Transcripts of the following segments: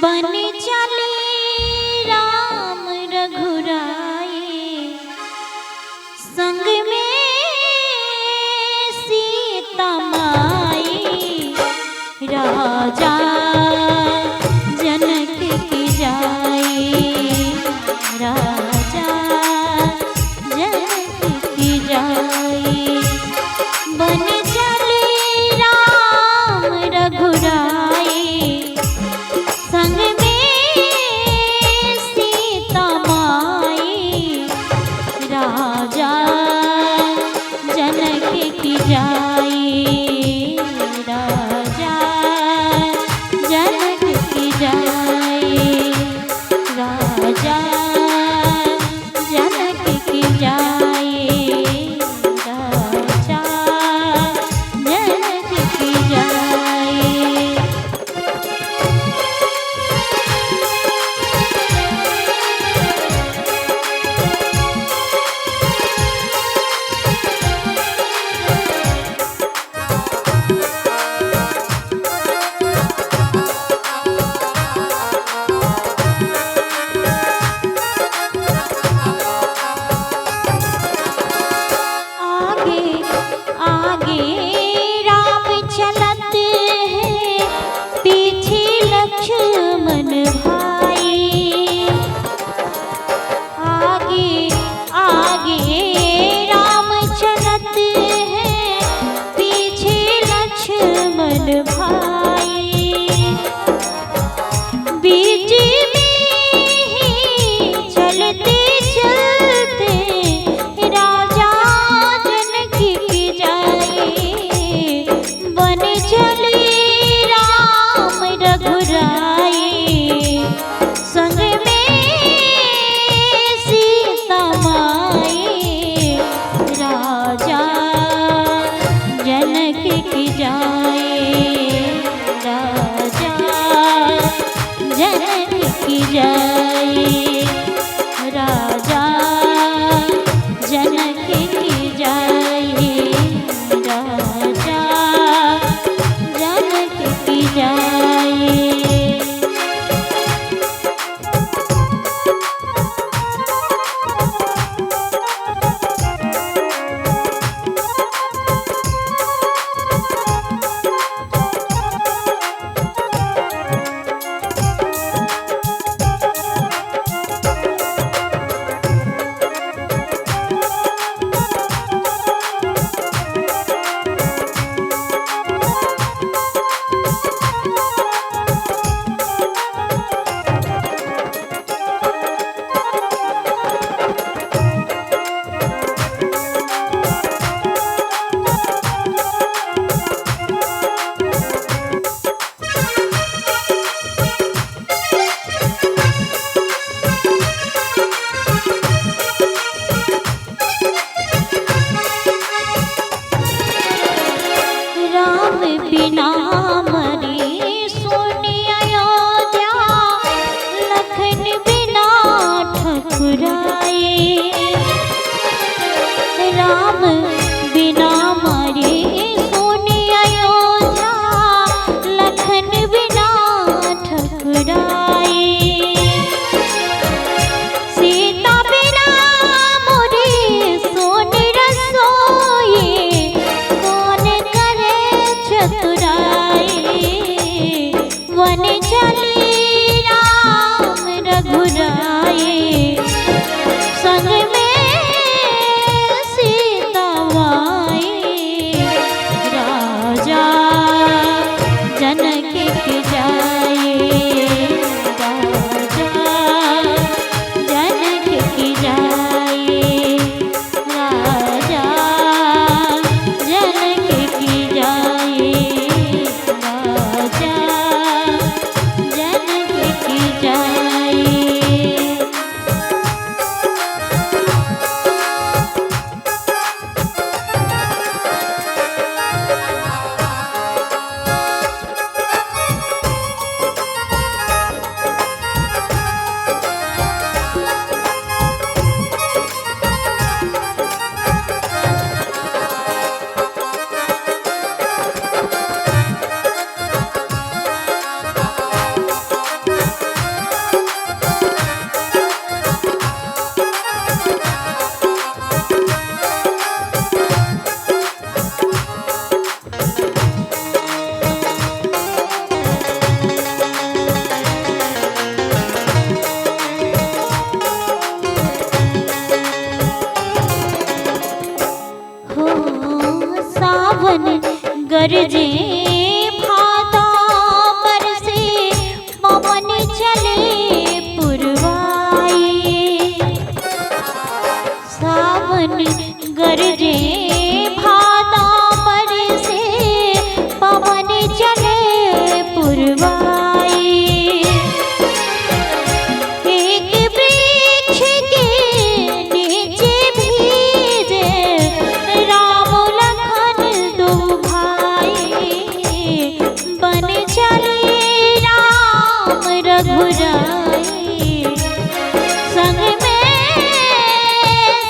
बन चले राम रघुराई, संग में सीता माई। राजा जनक की जाई, राजा जनक की जाई। बन चले राम रघुराई, संग में सीता माई। राजा जनक की जाई, राजा जनक की जाई, राजा जनक की जाई, राजा जनक की जाई। आगे राम चलत है, पीछे लक्ष्मण भाई। आगे आगे राम चलत है, पीछे लक्ष्मण भाई। बीच में ही चलते चलते राजा जनक की जाई। बन चले राम रघुराई, संग में सीता माई। राजा जनक की जाई, राजा जनक की जाई, राजा जनक की जाई, राजा जनक की जाई। राम बिना मरी सुनि अयोध्या, लखन बिना ठकुराई। राम बिना मरी सुनि अयोध्या, लखन बिना ठकुराई। सीता बिना मोरी सोनी रसोई, कौन करे चतुराई। वन चले राम रघुराई, संग में सीता माई। राजा जनक की जाई, राजा जनक की जाई, राजा जनक की जाई, राजा गरजे भाता बरसे पवन चले पुरवाई। सावन गरजे भाता बरसे पवन चले पुरवाई। एक वृक्ष के नीचे भीजे राम लखन दो भाई। बन चले राम रघुराई, संग में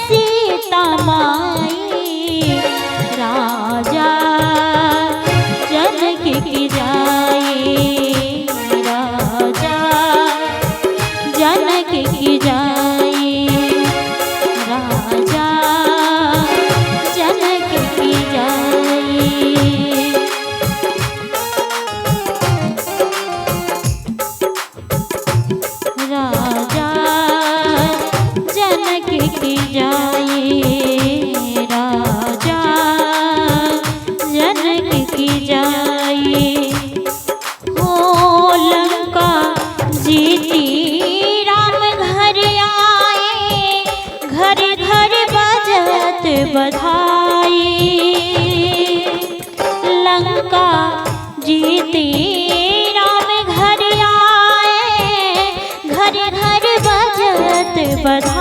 सीता माई। राजा जनक की जाए, राजा जनक की जाए, राजा जनक की जाए। राजा जनक की जाए, राजा जनक की जाए। हो लंका जीती राम घर आए, घर घर बजत बधाई। लंका जीती राम घर आए, घर घर बजत बधाई।